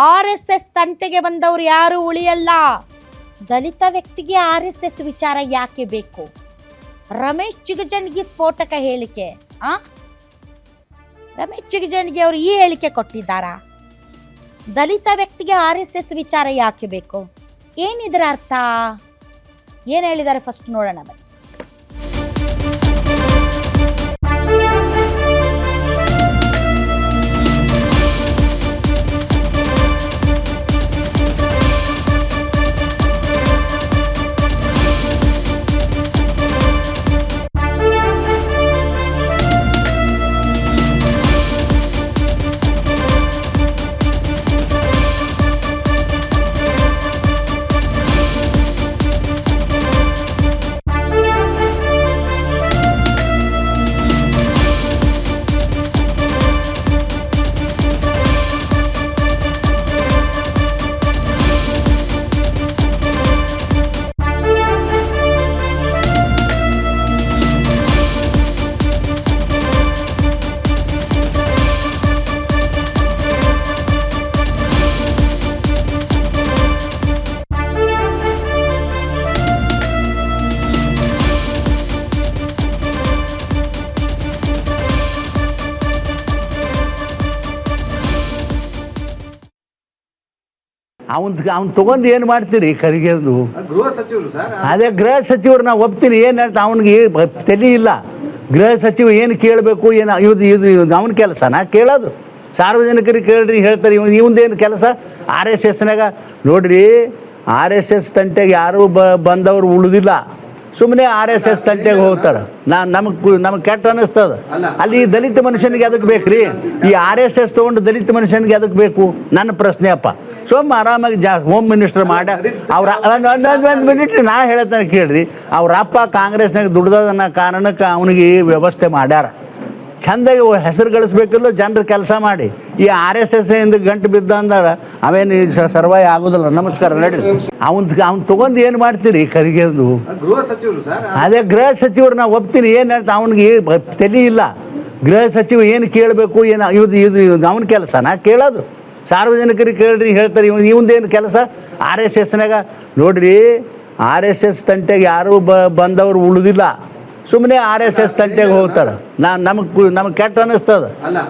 RSS ತಂಟೆಗೆ ಬಂದವರು ಯಾರು ಉಳಿಯಲ್ಲ. ದಲಿತ ವ್ಯಕ್ತಿಗೆ RSS ವಿಚಾರ ಯಾಕೆ ಬೇಕು? ರಮೇಶ್ ಜಿಗಜಿಣಗಿ ಸ್ಫೋಟಕ ಹೇಳಿಕೆ. ರಮೇಶ್ ಜಿಗಜಿಣಗಿ ಅವರು ಈ ಹೇಳಿಕೆ ಕೊಟ್ಟಿದ್ದಾರಾ? ದಲಿತ ವ್ಯಕ್ತಿಗೆ RSS ವಿಚಾರ ಯಾಕೆ ಬೇಕು? ಏನಿದರ ಅರ್ಥ? ಏನು ಹೇಳಿದ್ದಾರೆ ಫಸ್ಟ್ ನೋಡೋಣ ಬನ್ನಿ. ಅವ್ನು ತಗೊಂಡು ಏನು ಮಾಡ್ತೀರಿ ಕರಿಗೆದು? ಗೃಹ ಸಚಿವರು ಸರ್. ಅದೇ ಗೃಹ ಸಚಿವರು ನಾವು ಒಪ್ತೀನಿ. ಏನು ಹೇಳ್ತಾ ಅವನಿಗೆ ತಲೆ ಇಲ್ಲ. ಗೃಹ ಸಚಿವ ಏನು ಕೇಳಬೇಕು, ಏನು ಇದು ಅವನ ಕೆಲಸನ ಕೇಳೋದು? ಸಾರ್ವಜನಿಕರಿಗೆ ಕೇಳ್ರಿ ಹೇಳ್ತಾರೆ. ಇವಂದೇನು ಕೆಲಸ? RSSನಾಗ ನೋಡ್ರಿ, RSS ತಂಟೆಗೆ ಯಾರೂ ಬಂದವರು ಉಳಿದಿಲ್ಲ. ಸುಮ್ಮನೆ RSS ತಂಟೆಗೆ ಹೋಗ್ತಾರೆ. ನಮಗೆ ಕೆಟ್ಟ ಅನ್ನಿಸ್ತದ. ಅಲ್ಲಿ ದಲಿತ ಮನುಷ್ಯನಿಗೆ ಅದಕ್ಕೆ ಬೇಕ್ರಿ? ಈ RSS ತೊಗೊಂಡು ದಲಿತ ಮನುಷ್ಯನಿಗೆ ಅದಕ್ಕೆ ಬೇಕು? ನನ್ನ ಪ್ರಶ್ನೆ ಅಪ್ಪ. ಸೊಮ್ಮ ಆರಾಮಾಗಿ ಹೋಮ್ ಮಿನಿಸ್ಟರ್ ಮಾಡ ಅವ್ರ ಒಂದು ಮಿನಿಟ್ ನಾ ಹೇಳ್ತಾನೆ ಕೇಳ್ರಿ. ಅವ್ರ ಅಪ್ಪ ಕಾಂಗ್ರೆಸ್ನಾಗ ದುಡ್ದನ್ನ ಕಾರಣಕ್ಕೆ ಅವನಿಗೆ ವ್ಯವಸ್ಥೆ ಮಾಡ್ಯಾರ. ಚಂದಾಗಿ ಹೆಸರು ಗಳಿಸ್ಬೇಕಲ್ಲ ಜನರು ಕೆಲಸ ಮಾಡಿ. ಈ RSS ಇಂದ ಗಂಟು ಬಿದ್ದ ಅಂದ್ರೆ ಅವೇನು ಸರ್ವೈ ಆಗೋದಿಲ್ಲ. ನಮಸ್ಕಾರ ನಡ್ರಿ. ಅವ್ನು ತಗೊಂಡು ಏನು ಮಾಡ್ತೀರಿ ಕರಿಗೆದು? ಗೃಹ ಸಚಿವರು ಸರ್. ಅದೇ ಗೃಹ ಸಚಿವರು ನಾವು ಒಪ್ತೀನಿ. ಏನು ಹೇಳ್ತಾ ಅವನಿಗೆ ತಲೆ ಇಲ್ಲ. ಗೃಹ ಸಚಿವ ಏನು ಕೇಳಬೇಕು, ಏನು ಇದು ಅವನ ಕೆಲಸನ ಕೇಳೋದು? ಸಾರ್ವಜನಿಕರಿಗೆ ಕೇಳ್ರಿ ಹೇಳ್ತಾರೆ. ಇವಂದೇನು ಕೆಲಸ? RSSನಾಗ ನೋಡ್ರಿ, RSS ತಂಟೆಗೆ ಯಾರೂ ಬಂದವರು ಉಳಿದಿಲ್ಲ. ಸುಮ್ಮನೆ RSS ತಂಟೆಗೆ ಹೋಗ್ತಾರೆ. ನಮಗೆ ಕೆಟ್ಟ ಅನ್ನಿಸ್ತದ.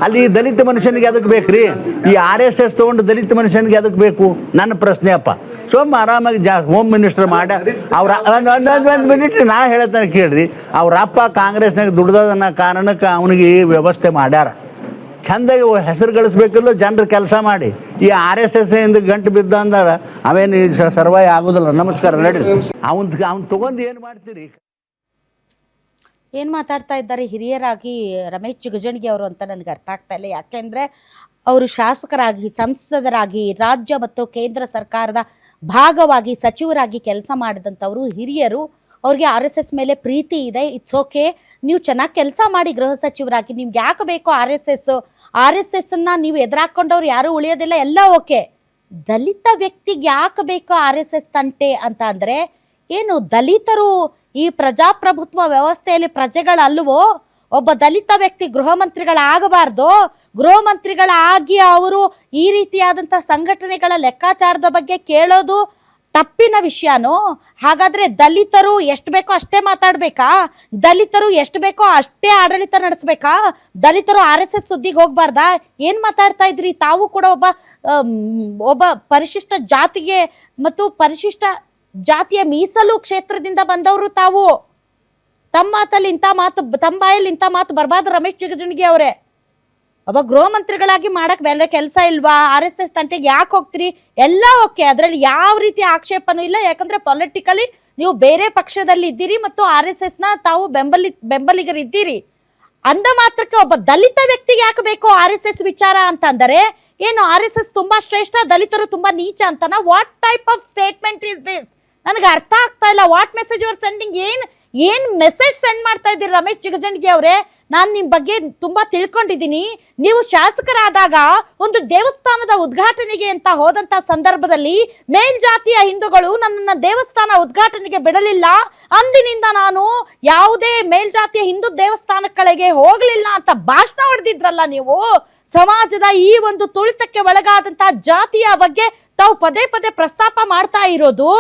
ಅಲ್ಲಿ ದಲಿತ ಮನುಷ್ಯನಿಗೆ ಅದಕ್ಕೆ ಬೇಕ್ರಿ? ಈ RSS ತೊಗೊಂಡು ದಲಿತ ಮನುಷ್ಯನಿಗೆ ಅದಕ್ಕೆ ಬೇಕು? ನನ್ನ ಪ್ರಶ್ನೆ ಅಪ್ಪ. ಸೊಮ್ಮ ಆರಾಮಾಗಿ ಹೋಮ್ ಮಿನಿಸ್ಟರ್ ಮಾಡ ಅವ್ರ ಒಂದು ಮಿನಿಟ್ ನಾ ಹೇಳ್ತಾನೆ ಕೇಳ್ರಿ. ಅವ್ರ ಅಪ್ಪ ಕಾಂಗ್ರೆಸ್ನಾಗ ದುಡ್ದನ್ನ ಕಾರಣಕ್ಕೆ ಅವನಿಗೆ ವ್ಯವಸ್ಥೆ ಮಾಡ್ಯಾರ. ಚಂದಾಗಿ ಹೆಸರು ಗಳಿಸ್ಬೇಕಲ್ಲ ಜನರು ಕೆಲಸ ಮಾಡಿ. ಈ RSS ಇಂದ ಗಂಟು ಬಿದ್ದ ಅಂದ್ರೆ ಅವೇನು ಸರ್ವೈ ಆಗೋದಿಲ್ಲ. ನಮಸ್ಕಾರ ನಡ್ರಿ. ಅವ್ನು ತಗೊಂಡು ಏನು ಮಾಡ್ತೀರಿ? ಏನು ಮಾತಾಡ್ತಾ ಇದ್ದಾರೆ ಹಿರಿಯರಾಗಿ ರಮೇಶ್ ಜಿಗಜಿಣಗಿ ಅವರು ಅಂತ ನನಗೆ ಅರ್ಥ ಆಗ್ತಾ ಇಲ್ಲ. ಯಾಕೆಂದರೆ ಅವರು ಶಾಸಕರಾಗಿ, ಸಂಸದರಾಗಿ, ರಾಜ್ಯ ಮತ್ತು ಕೇಂದ್ರ ಸರ್ಕಾರದ ಭಾಗವಾಗಿ ಸಚಿವರಾಗಿ ಕೆಲಸ ಮಾಡಿದಂಥವರು ಹಿರಿಯರು. ಅವ್ರಿಗೆ RSS ಮೇಲೆ ಪ್ರೀತಿ ಇದೆ. ಇಟ್ಸ್ ಓಕೆ, ನೀವು ಚೆನ್ನಾಗಿ ಕೆಲಸ ಮಾಡಿ ಗೃಹ ಸಚಿವರಾಗಿ. ನಿಮ್ಗೆ ಯಾಕೆ ಬೇಕೋ RSSನ್ನು ನೀವು ಎದುರಾಕೊಂಡವ್ರು ಯಾರೂ ಉಳಿಯೋದಿಲ್ಲ, ಎಲ್ಲ ಓಕೆ. ದಲಿತ ವ್ಯಕ್ತಿಗೆ ಯಾಕೆ ಬೇಕೋ RSS ತಂಟೆ ಅಂತ ಅಂದರೆ ಏನು? ದಲಿತರು ಈ ಪ್ರಜಾಪ್ರಭುತ್ವ ವ್ಯವಸ್ಥೆಯಲ್ಲಿ ಪ್ರಜೆಗಳಲ್ವೋ? ಒಬ್ಬ ದಲಿತ ವ್ಯಕ್ತಿ ಗೃಹ ಮಂತ್ರಿಗಳಾಗಬಾರ್ದು? ಗೃಹ ಮಂತ್ರಿಗಳಾಗಿ ಅವರು ಈ ರೀತಿಯಾದಂಥ ಸಂಘಟನೆಗಳ ಲೆಕ್ಕಾಚಾರದ ಬಗ್ಗೆ ಕೇಳೋದು ತಪ್ಪಿನ ವಿಷಯನೋ? ಹಾಗಾದರೆ ದಲಿತರು ಎಷ್ಟು ಬೇಕೋ ಅಷ್ಟೇ ಮಾತಾಡಬೇಕಾ? ದಲಿತರು ಎಷ್ಟು ಬೇಕೋ ಅಷ್ಟೇ ಆಡಳಿತ ನಡೆಸಬೇಕಾ? ದಲಿತರು RSS ಸುದ್ದಿಗೆ ಹೋಗ್ಬಾರ್ದಾ? ಏನು ಮಾತಾಡ್ತಾ ಇದ್ರಿ? ತಾವು ಕೂಡ ಒಬ್ಬ ಪರಿಶಿಷ್ಟ ಜಾತಿಗೆ ಮತ್ತು ಪರಿಶಿಷ್ಟ ಜಾತಿಯ ಮೀಸಲು ಕ್ಷೇತ್ರದಿಂದ ಬಂದವರು ತಾವು. ತಮ್ಮ ಬಾಯಲ್ಲಿ ಇಂಥ ಮಾತು ಬರಬಾರ್ದು ರಮೇಶ್ ಜಿಗಜಿಣಗಿ ಅವರೇ. ಒಬ್ಬ ಗೃಹ ಮಂತ್ರಿಗಳಾಗಿ ಮಾಡಕ್ ಬೇರೆ ಕೆಲಸ ಇಲ್ವಾ? RSS ತಂಟೆಗೆ ಯಾಕೆ ಹೋಗ್ತೀರಿ? ಎಲ್ಲ ಓಕೆ, ಅದರಲ್ಲಿ ಯಾವ ರೀತಿ ಆಕ್ಷೇಪನೂ ಇಲ್ಲ. ಯಾಕಂದ್ರೆ ಪೊಲಿಟಿಕಲಿ ನೀವು ಬೇರೆ ಪಕ್ಷದಲ್ಲಿ ಇದ್ದೀರಿ ಮತ್ತು RSSನ ತಾವು ಬೆಂಬಲಿಗರಿದ್ದೀರಿ. ಅಂದ ಮಾತ್ರಕ್ಕೆ ಒಬ್ಬ ದಲಿತ ವ್ಯಕ್ತಿಗೆ ಯಾಕೆ ಬೇಕು RSS ವಿಚಾರ ಅಂತ ಅಂದರೆ ಏನು? RSS ತುಂಬಾ ಶ್ರೇಷ್ಠ, ದಲಿತರು ತುಂಬಾ ನೀಚ ಅಂತನಾ? What type of statement is this? ನನಗೆ ಅರ್ಥ ಆಗ್ತಾ ಇಲ್ಲ. What message your sending? ಏನ್ ಮೆಸೇಜ್ ಸೆಂಡ್ ಮಾಡ್ತಾ ಇದ್ದೀರಿ ರಮೇಶ್ ಜಿಗಜಿಣಗಿ ಅವರೇ? ನಾನು ನಿಮ್ಮ ಬಗ್ಗೆ ತುಂಬಾ ತಿಳ್ಕೊಂಡಿದ್ದೀನಿ. ನೀವು ಶಾಸಕರಾದಾಗ ಒಂದು ದೇವಸ್ಥಾನದ ಉದ್ಘಾಟನೆಗೆ ಅಂತ ಹೋದಂತ ಸಂದರ್ಭದಲ್ಲಿ ಮೇಲ್ಜಾತಿಯ ಹಿಂದೂಗಳು ನನ್ನನ್ನ ದೇವಸ್ಥಾನ ಉದ್ಘಾಟನೆಗೆ ಬಿಡಲಿಲ್ಲ, ಅಂದಿನಿಂದ ನಾನು ಯಾವುದೇ ಮೇಲ್ಜಾತಿಯ ಹಿಂದೂ ದೇವಸ್ಥಾನಗಳಿಗೆ ಹೋಗ್ಲಿಲ್ಲ ಅಂತ ಭಾಷಣ ಹೊಡೆದಿದ್ರಲ್ಲ ನೀವು. ಸಮಾಜದ ಈ ಒಂದು ತುಳಿತಕ್ಕೆ ಒಳಗಾದಂತಹ ಜಾತಿಯ ಬಗ್ಗೆ ತಾವು ಪದೇ ಪದೇ ಪ್ರಸ್ತಾಪ ಮಾಡ್ತಾ ಇರೋದು,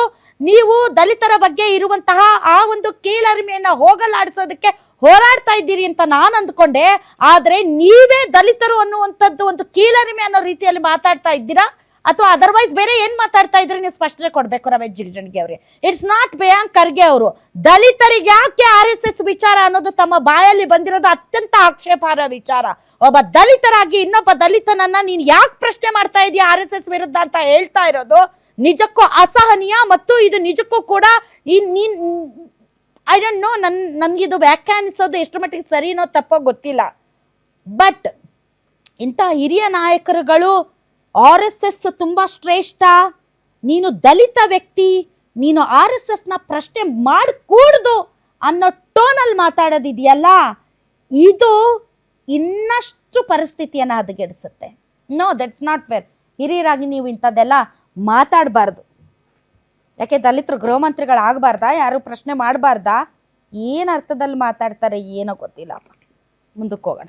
ನೀವು ದಲಿತರ ಬಗ್ಗೆ ಇರುವಂತಹ ಆ ಒಂದು ಕೀಳರಿಮೆಯನ್ನ ಹೋಗಲಾಡಿಸೋದಕ್ಕೆ ಹೋರಾಡ್ತಾ ಇದ್ದೀರಿ ಅಂತ ನಾನು ಅಂದ್ಕೊಂಡೆ. ಆದ್ರೆ ನೀವೇ ದಲಿತರು ಅನ್ನುವಂಥದ್ದು ಒಂದು ಕೀಳರಿಮೆ ಅನ್ನೋ ರೀತಿಯಲ್ಲಿ ಮಾತಾಡ್ತಾ ಇದ್ದೀರಾ, ಅಥವಾ ಅದರ್ವೈಸ್ ಬೇರೆ ಏನ್ ಮಾತಾಡ್ತಾ ಇದ್ರಿ ನೀವು ಸ್ಪಷ್ಟನೆ ಕೊಡ್ಬೇಕು ರಮೇಶ್ ಜಿಗಜಿಣಗಿ ಅವರೇ. ಇಟ್ಸ್ ನಾಟ್ ಪ್ರಿಯಾಂಕ್ ಖರ್ಗೆ ಅವರು. ದಲಿತರಿಗೆ ಯಾಕೆ RSS ವಿಚಾರ ಅನ್ನೋದು ತಮ್ಮ ಬಾಯಲ್ಲಿ ಬಂದಿರೋದು ಅತ್ಯಂತ ಆಕ್ಷೇಪಾರ್ಹ ವಿಚಾರ. ಒಬ್ಬ ದಲಿತರಾಗಿ ಇನ್ನೊಬ್ಬ ದಲಿತನನ್ನ ನೀನ್ ಯಾಕೆ ಪ್ರಶ್ನೆ ಮಾಡ್ತಾ ಇದೀಯ RSS ವಿರುದ್ಧ ಅಂತ ಹೇಳ್ತಾ ಇರೋದು ನಿಜಕ್ಕೂ ಅಸಹನೀಯ. ಮತ್ತು ಇದು ನಿಜಕ್ಕೂ ಕೂಡ ಐ ಡೋಂಟ್ ನೋ, ನನ್ಗಿದು ವ್ಯಾಖ್ಯಾನಿಸೋದು ಎಷ್ಟು ಮಟ್ಟಿಗೆ ಸರಿನೋ ತಪ್ಪೋ ಗೊತ್ತಿಲ್ಲ. ಬಟ್ ಇಂಥ ಹಿರಿಯ ನಾಯಕರುಗಳು RSS ತುಂಬಾ ಶ್ರೇಷ್ಠ, ನೀನು ದಲಿತ ವ್ಯಕ್ತಿ, ನೀನು RSSನ ಪ್ರಶ್ನೆ ಮಾಡಕೂಡ್ದು ಅನ್ನೋ ಟೋನಲ್ಲಿ ಮಾತಾಡೋದಿದೆಯಲ್ಲ, ಇದು ಇನ್ನಷ್ಟು ಪರಿಸ್ಥಿತಿಯನ್ನು ಹದಗೆಡಿಸುತ್ತೆ. No, that's not fair. ಹಿರಿಯರಾಗಿ ನೀವು ಇಂಥದ್ದೆಲ್ಲ ಮಾತಾಡಬಾರ್ದು. ಯಾಕೆ ದಲಿತರು ಗೃಹ ಮಂತ್ರಿಗಳಾಗಬಾರ್ದಾ? ಯಾರು ಪ್ರಶ್ನೆ ಮಾಡಬಾರ್ದಾ? ಏನು ಅರ್ಥದಲ್ಲಿ ಮಾತಾಡ್ತಾರೆ ಏನೋ ಗೊತ್ತಿಲ್ಲ. ಮುಂದಕ್ಕೆ ಹೋಗೋಣ.